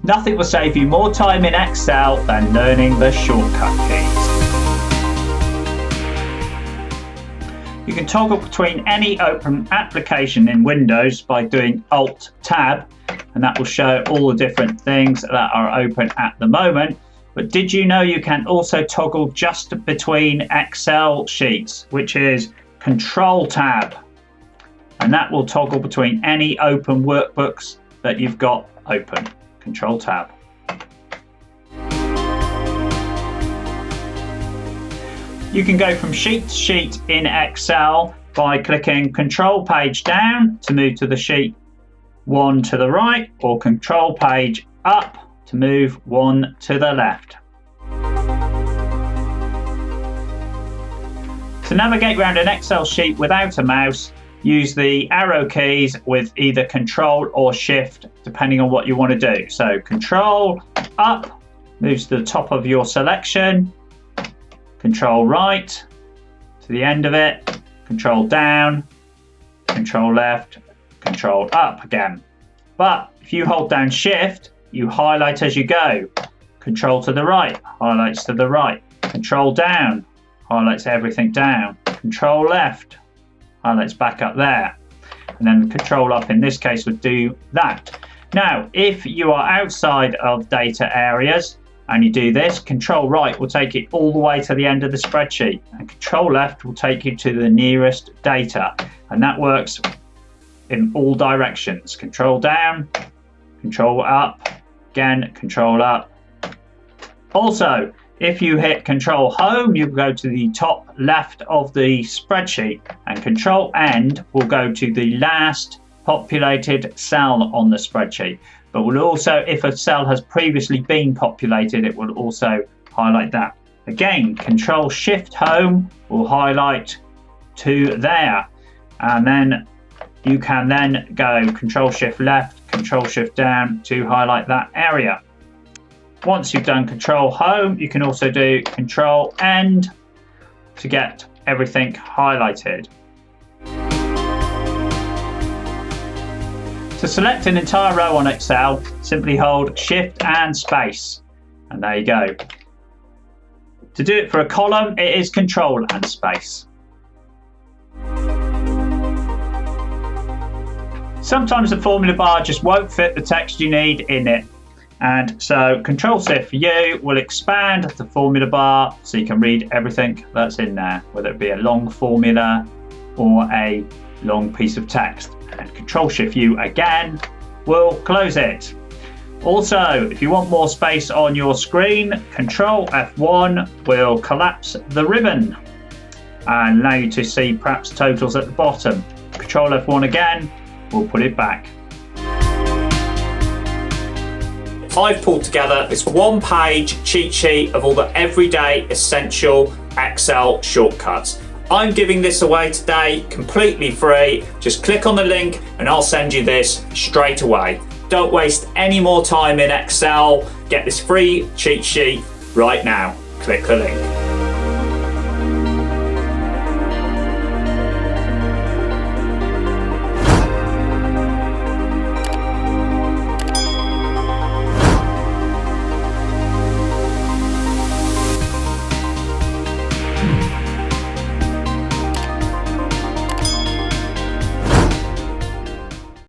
Nothing will save you more time in Excel than learning the shortcut keys. You can toggle between any open application in Windows by doing Alt-Tab, and that will show all the different things that are open at the moment. But did you know you can also toggle just between Excel sheets, which is Control-Tab, and that will toggle between any open workbooks that you've got open. Control-Tab. You can go from sheet to sheet in Excel by clicking Control Page down to move to the sheet one to the right, or Control Page up to move one to the left. To navigate around an Excel sheet without a mouse, use the arrow keys with either Control or Shift, depending on what you want to do. So Control up moves to the top of your selection, Control right to the end of it, Control down, Control left, Control up again. But if you hold down Shift, you highlight as you go. Control to the right, highlights to the right. Control down, highlights everything down. Control left, highlights back up there. And then the Control up in this case would do that. Now, if you are outside of data areas and you do this, Control right will take it all the way to the end of the spreadsheet, and Control left will take you to the nearest data. And that works in all directions. Control down, Control up, again, Control up. Also, if you hit Control Home, you'll go to the top left of the spreadsheet, and Control End will go to the last populated cell on the spreadsheet. But will also, if a cell has previously been populated, it will also highlight that. Again, Control Shift Home will highlight to there, and then you can then go Control Shift Left, Control Shift Down to highlight that area. Once you've done Control Home, you can also do Control End to get everything highlighted. To select an entire row on Excel, simply hold Shift and Space, and there you go. To do it for a column, it is Control and Space. Sometimes the formula bar just won't fit the text you need in it, and so Control-Shift-U will expand the formula bar so you can read everything that's in there, whether it be a long formula or a long piece of text. And Control-Shift-U again will close it. Also, if you want more space on your screen, Control F1 will collapse the ribbon and allow you to see perhaps totals at the bottom. Control F1 again will put it back. I've pulled together this one-page cheat sheet of all the everyday essential Excel shortcuts. I'm giving this away today completely free. Just click on the link and I'll send you this straight away. Don't waste any more time in Excel. Get this free cheat sheet right now. Click the link.